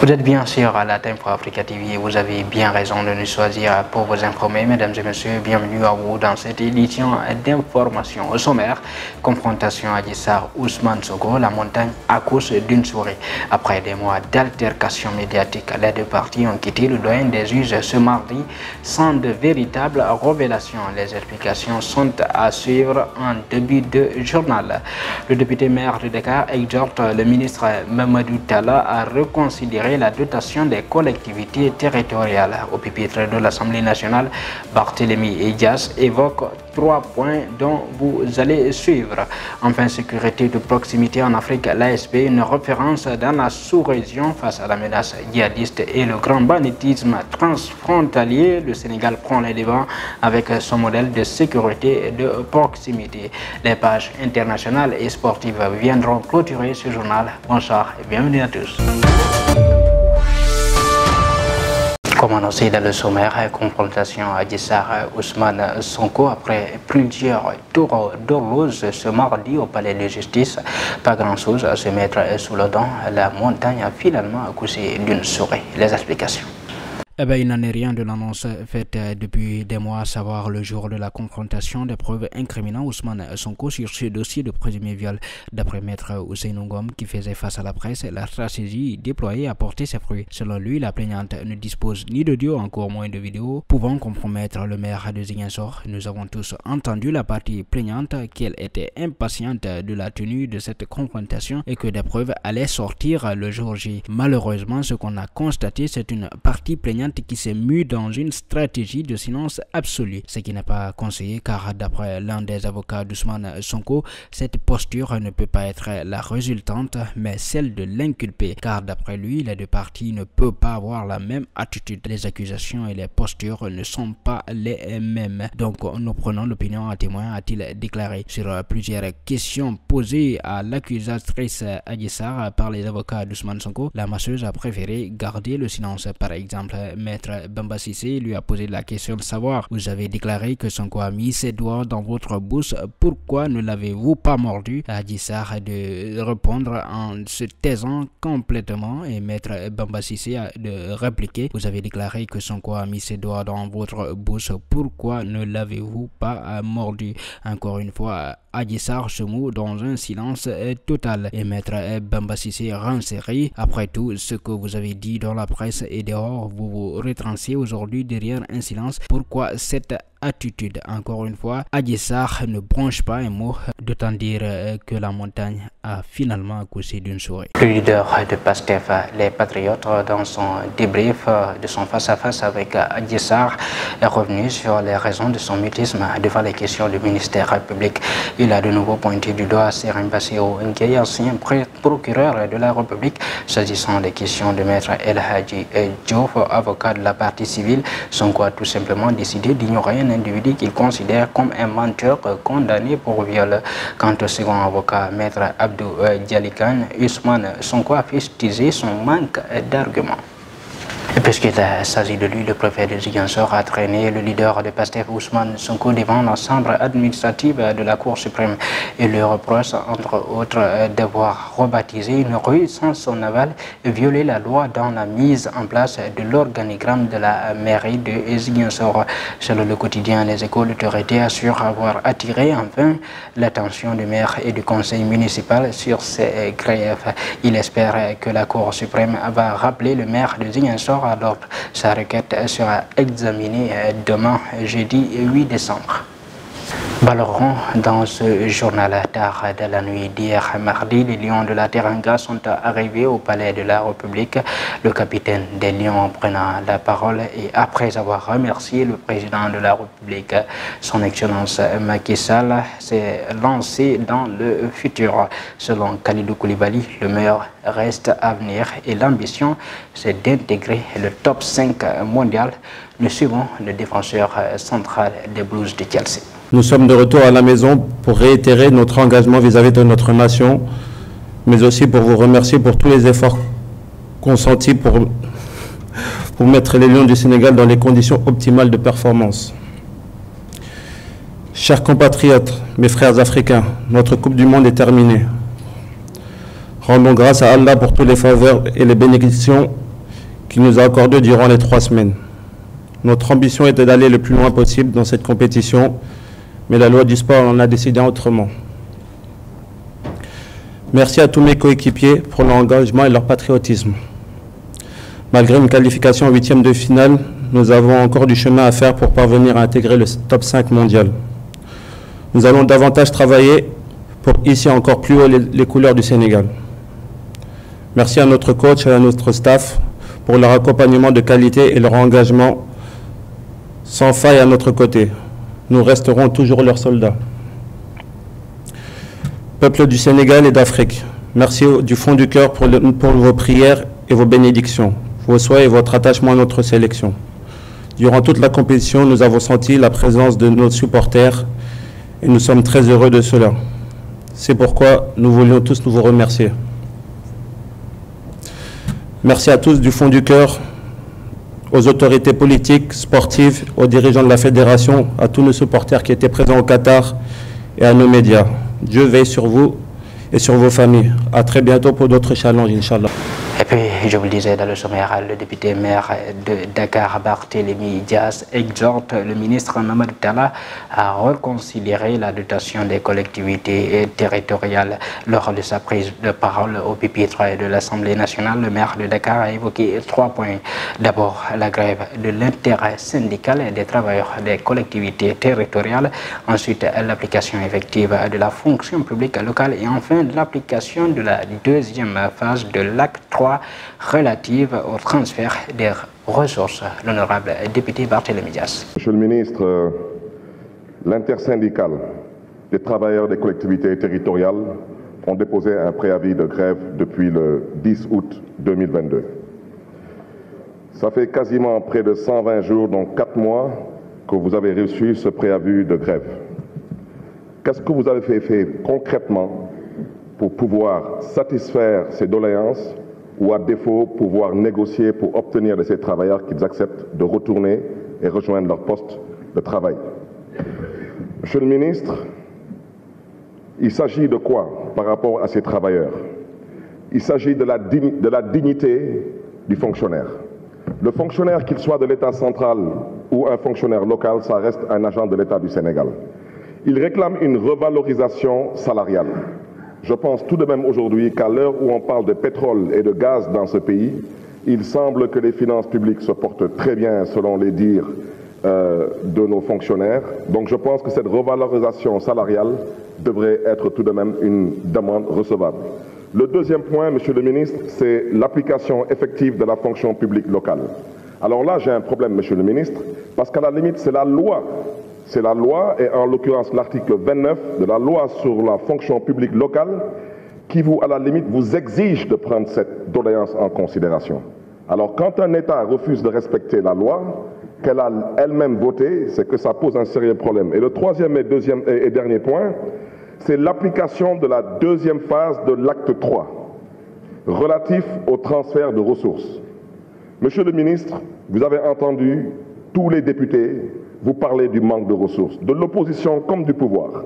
Vous êtes bien sûr à la Tempo Africa TV et vous avez bien raison de nous choisir pour vous informer. Mesdames et messieurs, bienvenue à vous dans cette édition d'information. Au sommaire, confrontation Adji Sarr Ousmane Sonko, la montagne accouche d'une souris. Après des mois d'altercation médiatique, les deux parties ont quitté le doyen des juges ce mardi sans de véritables révélations. Les explications sont à suivre en début de journal. Le député maire de Dakar exhorte le ministre Mamadou Talla à reconsidérer la dotation des collectivités territoriales. Au pupitre de l'Assemblée nationale, Barthélémy Dias évoque 3 points dont vous allez suivre. Enfin, sécurité de proximité en Afrique, l'ASP, une référence dans la sous-région face à la menace djihadiste et le grand banditisme transfrontalier. Le Sénégal prend les devants avec son modèle de sécurité de proximité. Les pages internationales et sportives viendront clôturer ce journal. Bonsoir et bienvenue à tous. Comme annoncé dans le sommaire, confrontation Adji Sarr Ousmane Sonko après plusieurs tours d'horloge ce mardi au palais de justice. Pas grand-chose à se mettre sous le dent. La montagne a finalement accouché d'une souris. Les explications. Il n'en est rien de l'annonce faite depuis des mois, à savoir le jour de la confrontation des preuves incriminant Ousmane Sonko sur ce dossier de présumé viol. D'après maître Ousseynou Ngom, qui faisait face à la presse, la stratégie déployée a porté ses fruits. Selon lui, la plaignante ne dispose ni d'audio, encore moins de vidéos, pouvant compromettre le maire de Ziguinchor. Nous avons tous entendu la partie plaignante qu'elle était impatiente de la tenue de cette confrontation et que des preuves allaient sortir le jour J. Malheureusement, ce qu'on a constaté, c'est une partie plaignante qui s'est mue dans une stratégie de silence absolu, ce qui n'est pas conseillé car d'après l'un des avocats d'Ousmane Sonko, cette posture ne peut pas être la résultante mais celle de l'inculpé, car d'après lui, les deux parties ne peuvent pas avoir la même attitude. Les accusations et les postures ne sont pas les mêmes. Donc nous prenons l'opinion à témoin, a-t-il déclaré. Sur plusieurs questions posées à l'accusatrice Adji Sarr par les avocats d'Ousmane Sonko, la masseuse a préféré garder le silence. Par exemple, Maître Bamba Cissé lui a posé la question de savoir: vous avez déclaré que Sonko a mis ses doigts dans votre bouche, pourquoi ne l'avez-vous pas mordu? Adji Sarr de répondre en se taisant complètement et Maître Bamba Cissé a de répliquer: vous avez déclaré que Sonko a mis ses doigts dans votre bouche, pourquoi ne l'avez-vous pas mordu? Encore une fois, Adji Sarr se moue dans un silence total et Maître Bamba Cissé renseigné: après tout ce que vous avez dit dans la presse et dehors, vous vous retrancez aujourd'hui derrière un silence. Pourquoi cette attitude? Encore une fois, Adji Sarr ne bronche pas un mot, d'autant dire que la montagne a finalement accouché d'une souris. Le leader de PASTEF, les Patriotes, dans son débrief de son face-à-face avec Adji Sarr, est revenu sur les raisons de son mutisme devant les questions du ministère public. Il a de nouveau pointé du doigt Serigne Bassirou Ngueye, ancien procureur de la République, s'agissant des questions de maître El Hadji Diouf, avocat de la partie civile. Sonko a tout simplement décidé d'ignorer un individu qu'il considère comme un menteur condamné pour viol. Quant au second avocat, maître Abdou Dialikan, Ousmane Sonko a fustigé son manque d'arguments. Et puisqu'il s'agit de lui, le préfet de Ziguinchor a traîné le leader de PASTEF Ousmane Sonko devant la chambre administrative de la Cour suprême et le reproche entre autres d'avoir rebaptisé une rue sans son aval et violé la loi dans la mise en place de l'organigramme de la mairie de Ziguinchor. Selon le quotidien Les Échos, l'autorité assure avoir attiré enfin l'attention du maire et du conseil municipal sur ces griefs. Il espère que la Cour suprême va rappeler le maire de Ziguinchor alors sa requête sera examinée demain, jeudi 8 décembre. Balleron, dans ce journal tard de la nuit d'hier mardi, les Lions de la Teranga sont arrivés au palais de la République. Le capitaine des Lions prenant la parole et après avoir remercié le président de la République, son excellence Macky Sall, s'est lancé dans le futur. Selon Khalidou Koulibaly, le meilleur reste à venir et l'ambition c'est d'intégrer le top 5 mondial. Nous suivons le défenseur central des Blues de Chelsea. Nous sommes de retour à la maison pour réitérer notre engagement vis-à-vis de notre nation, mais aussi pour vous remercier pour tous les efforts consentis pour mettre les Lions du Sénégal dans les conditions optimales de performance. Chers compatriotes, mes frères africains, notre Coupe du Monde est terminée. Rendons grâce à Allah pour tous les faveurs et les bénédictions qu'il nous a accordé durant les 3 semaines. Notre ambition était d'aller le plus loin possible dans cette compétition, mais la loi du sport en a décidé autrement. Merci à tous mes coéquipiers pour leur engagement et leur patriotisme. Malgré une qualification en 8e de finale, nous avons encore du chemin à faire pour parvenir à intégrer le top 5 mondial. Nous allons davantage travailler pour hisser encore plus haut les couleurs du Sénégal. Merci à notre coach et à notre staff pour leur accompagnement de qualité et leur engagement sans faille à notre côté. Nous resterons toujours leurs soldats. Peuple du Sénégal et d'Afrique, merci du fond du cœur pour vos prières et vos bénédictions, vos souhaits et votre attachement à notre sélection. Durant toute la compétition, nous avons senti la présence de nos supporters et nous sommes très heureux de cela. C'est pourquoi nous voulions tous vous remercier. Merci à tous du fond du cœur, aux autorités politiques, sportives, aux dirigeants de la fédération, à tous nos supporters qui étaient présents au Qatar et à nos médias. Dieu veille sur vous et sur vos familles. À très bientôt pour d'autres challenges, Inch'Allah. Et puis, je vous le disais dans le sommaire, le député maire de Dakar, Barthélémy Dias, exhorte le ministre Mamadou Talla à reconsidérer la dotation des collectivités territoriales. Lors de sa prise de parole au pupitre de l'Assemblée nationale, le maire de Dakar a évoqué 3 points. D'abord, la grève de l'intérêt syndical des travailleurs des collectivités territoriales. Ensuite, l'application effective de la fonction publique locale. Et enfin, l'application de la deuxième phase de l'acte 3 relative au transfert des ressources. L'honorable député Barthélémy Dias. Monsieur le ministre, l'intersyndicale des travailleurs des collectivités territoriales ont déposé un préavis de grève depuis le 10 août 2022. Ça fait quasiment près de 120 jours, donc 4 mois, que vous avez reçu ce préavis de grève. Qu'est-ce que vous avez fait concrètement pour pouvoir satisfaire ces doléances ou à défaut pouvoir négocier pour obtenir de ces travailleurs qu'ils acceptent de retourner et rejoindre leur poste de travail? Monsieur le ministre, il s'agit de quoi par rapport à ces travailleurs? Il s'agit de la dignité du fonctionnaire. Le fonctionnaire, qu'il soit de l'État central ou un fonctionnaire local, ça reste un agent de l'État du Sénégal. Il réclame une revalorisation salariale. Je pense tout de même aujourd'hui qu'à l'heure où on parle de pétrole et de gaz dans ce pays, il semble que les finances publiques se portent très bien selon les dires de nos fonctionnaires. Donc je pense que cette revalorisation salariale devrait être tout de même une demande recevable. Le deuxième point, Monsieur le ministre, c'est l'application effective de la fonction publique locale. Alors là, j'ai un problème, Monsieur le ministre, parce qu'à la limite, c'est la loi. C'est la loi, et en l'occurrence l'article 29 de la loi sur la fonction publique locale, qui à la limite, vous exige de prendre cette doléance en considération. Alors quand un État refuse de respecter la loi, qu'elle a elle-même votée, c'est que ça pose un sérieux problème. Et le troisième et dernier point, c'est l'application de la deuxième phase de l'acte 3, relatif au transfert de ressources. Monsieur le ministre, vous avez entendu tous les députés vous parler du manque de ressources, de l'opposition comme du pouvoir.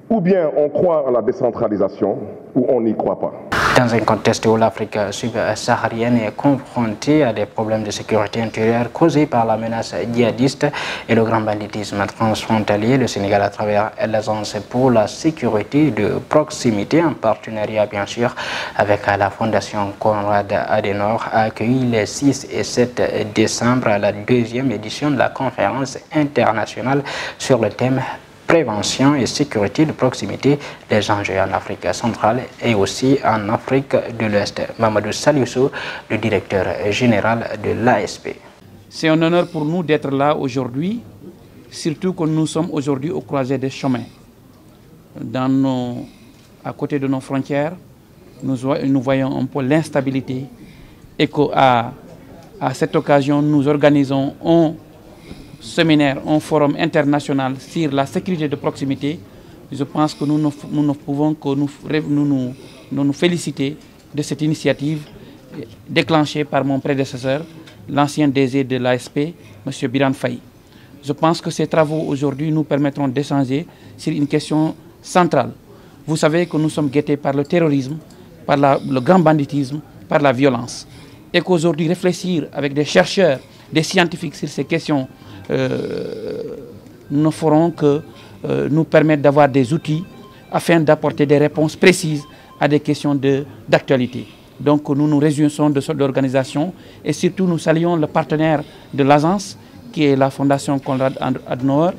Ou bien on croit à la décentralisation, ou on n'y croit pas. Dans un contexte où l'Afrique subsaharienne est confrontée à des problèmes de sécurité intérieure causés par la menace djihadiste et le grand banditisme transfrontalier, le Sénégal, à travers l'Agence pour la sécurité de proximité, en partenariat bien sûr avec la Fondation Konrad Adenauer, a accueilli les 6 et 7 décembre la 2e édition de la conférence internationale sur le thème prévention et sécurité de proximité des enjeux en Afrique centrale et aussi en Afrique de l'Ouest. Mamadou Salioussou, le directeur général de l'ASP. C'est un honneur pour nous d'être là aujourd'hui, surtout que nous sommes aujourd'hui au croisé des chemins. À côté de nos frontières, nous voyons un peu l'instabilité et qu'à cette occasion, nous organisons un séminaire, un forum international sur la sécurité de proximité. Je pense que nous ne pouvons que nous féliciter de cette initiative déclenchée par mon prédécesseur, l'ancien DG de l'ASP, M. Biran Faye. Je pense que ces travaux aujourd'hui nous permettront d'échanger sur une question centrale. Vous savez que nous sommes guettés par le terrorisme, par le grand banditisme, par la violence. et qu'aujourd'hui réfléchir avec des chercheurs, des scientifiques sur ces questions ne feront que nous permettre d'avoir des outils afin d'apporter des réponses précises à des questions d'actualité. Donc nous nous réjouissons de cette organisation et surtout nous saluons le partenaire de l'agence qui est la Fondation Konrad Adenauer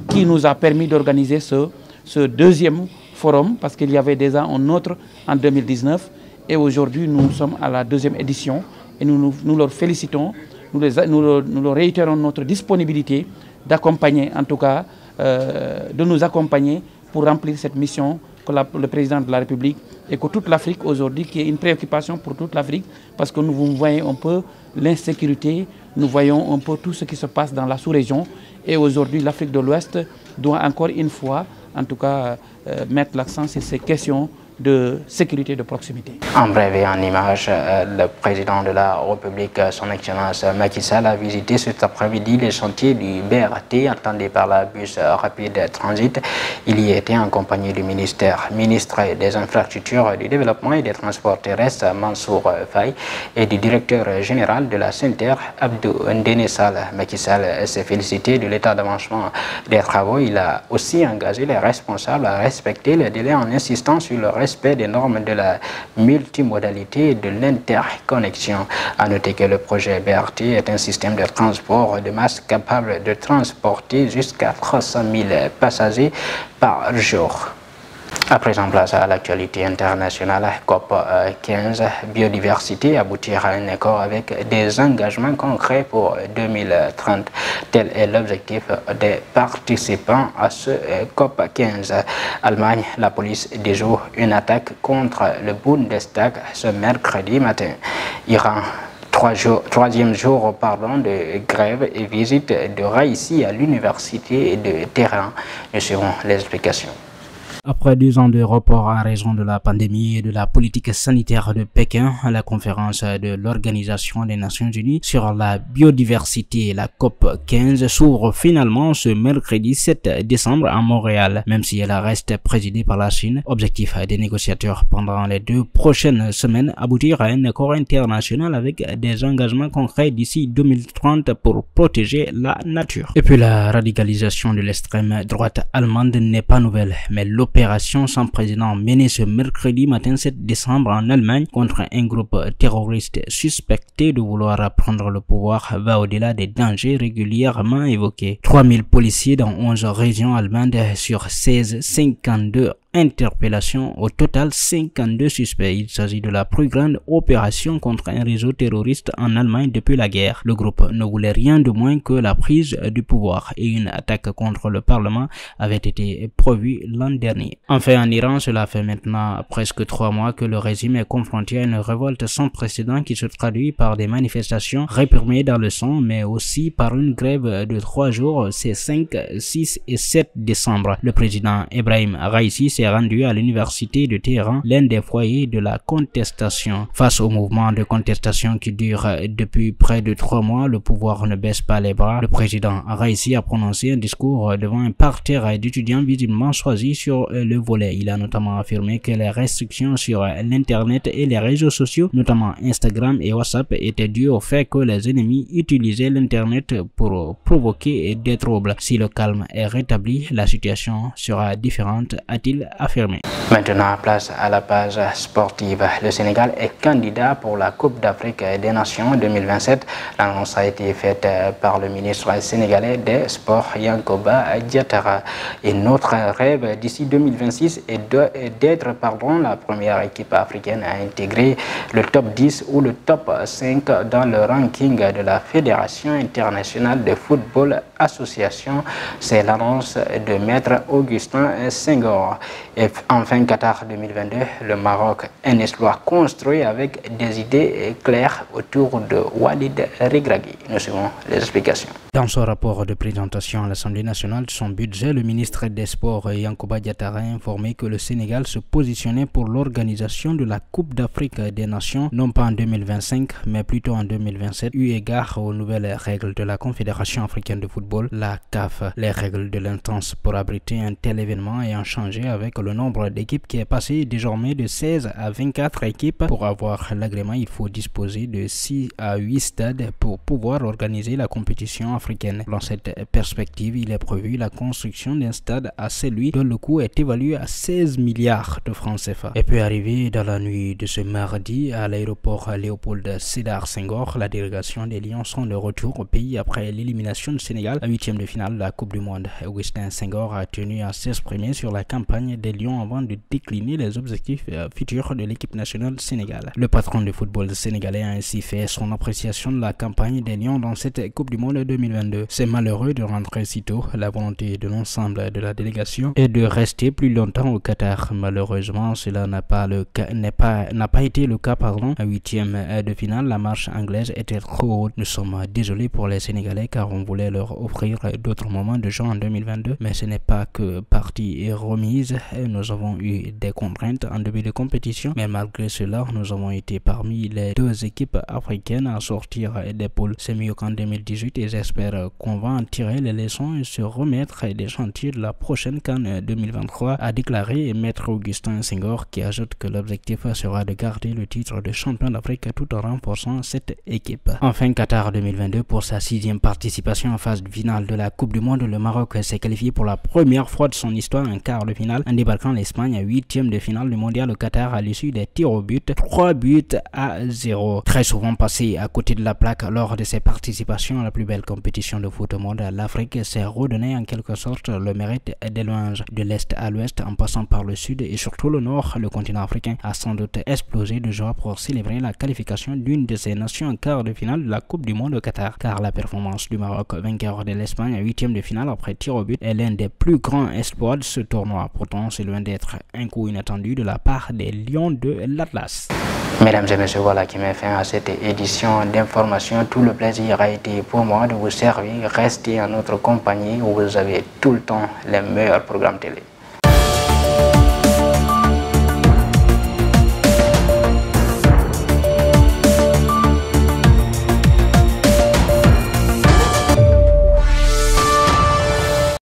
qui nous a permis d'organiser ce deuxième forum parce qu'il y avait déjà un autre en 2019 et aujourd'hui nous sommes à la deuxième édition et nous leur félicitons, nous leur réitérons notre disponibilité d'accompagner en tout cas, de nous accompagner pour remplir cette mission que le président de la République et que toute l'Afrique aujourd'hui, qui est une préoccupation pour toute l'Afrique, parce que nous voyons un peu l'insécurité, nous voyons un peu tout ce qui se passe dans la sous-région. Et aujourd'hui, l'Afrique de l'Ouest doit encore une fois, en tout cas, mettre l'accent sur ces questions de sécurité de proximité. En bref et en image, le président de la République, son Excellence Macky Sall, a visité cet après-midi les chantiers du BRT attendus par la bus rapide transit. Il y était en compagnie du ministre des Infrastructures, du Développement et des Transports terrestres, Mansour Faye, et du directeur général de la SENTER, Abdou Ndene Sall. Macky Sall s'est félicité de l'état d'avancement des travaux. Il a aussi engagé les responsables à respecter les délais en insistant sur le respect des normes de la multimodalité et de l'interconnexion. À noter que le projet BRT est un système de transport de masse capable de transporter jusqu'à 300 000 passagers par jour. À présent, place à l'actualité internationale. COP 15, biodiversité, aboutir à un accord avec des engagements concrets pour 2030. Tel est l'objectif des participants à ce COP 15. Allemagne, la police déjoue une attaque contre le Bundestag ce mercredi matin. Iran, troisième jour de grève et visite de Raïssi à l'université de Téhéran. Nous suivons les explications. Après 2 ans de report en raison de la pandémie et de la politique sanitaire de Pékin, la conférence de l'Organisation des Nations Unies sur la biodiversité, la COP 15, s'ouvre finalement ce mercredi 7 décembre à Montréal, même si elle reste présidée par la Chine. Objectif des négociateurs pendant les 2 prochaines semaines, aboutir à un accord international avec des engagements concrets d'ici 2030 pour protéger la nature. Et puis la radicalisation de l'extrême droite allemande n'est pas nouvelle, mais l'opération sans président menée ce mercredi matin 7 décembre en Allemagne contre un groupe terroriste suspecté de vouloir prendre le pouvoir va au-delà des dangers régulièrement évoqués. 3000 policiers dans 11 régions allemandes sur 52 interpellations, au total 52 suspects. Il s'agit de la plus grande opération contre un réseau terroriste en Allemagne depuis la guerre. Le groupe ne voulait rien de moins que la prise du pouvoir et une attaque contre le Parlement avait été prévue l'an dernier. Enfin, en Iran, cela fait maintenant presque 3 mois que le régime est confronté à une révolte sans précédent qui se traduit par des manifestations réprimées dans le sang, mais aussi par une grève de 3 jours ces 5, 6 et 7 décembre. Le président Ebrahim Raïssi s'est rendu à l'université de Téhéran, l'un des foyers de la contestation. Face au mouvement de contestation qui dure depuis près de 3 mois, le pouvoir ne baisse pas les bras. Le président Raïssi a prononcé un discours devant un parterre d'étudiants visiblement choisis sur le volet. Il a notamment affirmé que les restrictions sur l'internet et les réseaux sociaux, notamment Instagram et WhatsApp, étaient dues au fait que les ennemis utilisaient l'internet pour provoquer des troubles. Si le calme est rétabli, la situation sera différente, a-t-il affirmé. Maintenant, place à la page sportive. Le Sénégal est candidat pour la Coupe d'Afrique des Nations 2027. L'annonce a été faite par le ministre sénégalais des Sports, Yankoba Diattara. Et notre rêve d'ici 2026 est d'être la première équipe africaine à intégrer le top 10 ou le top 5 dans le ranking de la Fédération internationale de football association. C'est l'annonce de Maître Augustin Senghor. Et enfin, Qatar 2022, le Maroc, un exploit construit avec des idées claires autour de Walid Regragui. Nous suivons les explications. Dans son rapport de présentation à l'Assemblée nationale de son budget, le ministre des Sports Yankoba Diattara a informé que le Sénégal se positionnait pour l'organisation de la Coupe d'Afrique des Nations, non pas en 2025, mais plutôt en 2027, eu égard aux nouvelles règles de la Confédération africaine de football, la CAF. Les règles de l'instance pour abriter un tel événement ayant changé avec avec le nombre d'équipes qui est passé désormais de 16 à 24 équipes. Pour avoir l'agrément, il faut disposer de 6 à 8 stades pour pouvoir organiser la compétition africaine. Dans cette perspective, il est prévu la construction d'un stade à Saint-Louis dont le coût est évalué à 16 milliards de francs CFA. Et puis arrivé dans la nuit de ce mardi à l'aéroport Léopold Sédar Senghor, la délégation des Lions sont de retour au pays après l'élimination du Sénégal à 8e de finale de la Coupe du Monde. Augustin Senghor a tenu à s'exprimer sur la campagne des Lions avant de décliner les objectifs futurs de l'équipe nationale sénégalaise. Le patron du football sénégalais a ainsi fait son appréciation de la campagne des Lions dans cette Coupe du Monde 2022. C'est malheureux de rentrer si tôt. La volonté de l'ensemble de la délégation est de rester plus longtemps au Qatar. Malheureusement, cela n'a pas été le cas à 8e de finale. La marche anglaise était trop haute. Nous sommes désolés pour les Sénégalais car on voulait leur offrir d'autres moments de jeu en 2022, mais ce n'est pas que partie et remise. Nous avons eu des contraintes en début de compétition, mais malgré cela, nous avons été parmi les 2 équipes africaines à sortir des poules. C'est mieux qu'en 2018 et j'espère qu'on va en tirer les leçons et se remettre des chantiers de la prochaine CAN 2023, a déclaré Maître Augustin Senghor, qui ajoute que l'objectif sera de garder le titre de champion d'Afrique tout en renforçant cette équipe. Enfin, Qatar 2022, pour sa 6e participation en phase finale de la Coupe du Monde, le Maroc s'est qualifié pour la première fois de son histoire en quart de finale en débarquant l'Espagne à 8e de finale du mondial au Qatar à l'issue des tirs au but, 3 buts à 0. Très souvent passé à côté de la plaque lors de ses participations à la plus belle compétition de foot au monde, l'Afrique s'est redonné en quelque sorte le mérite des louanges. De l'Est à l'Ouest, en passant par le Sud et surtout le Nord, le continent africain a sans doute explosé de joie pour célébrer la qualification d'une de ses nations en quart de finale de la Coupe du Monde au Qatar. Car la performance du Maroc, vainqueur de l'Espagne à 8e de finale après tir au but, est l'un des plus grands exploits de ce tournoi. Pourtant, c'est loin d'être un coup inattendu de la part des Lions de l'Atlas. Mesdames et messieurs, voilà qui met fin à cette édition d'information. Tout le plaisir a été pour moi de vous servir. Restez en notre compagnie où vous avez tout le temps les meilleurs programmes télé.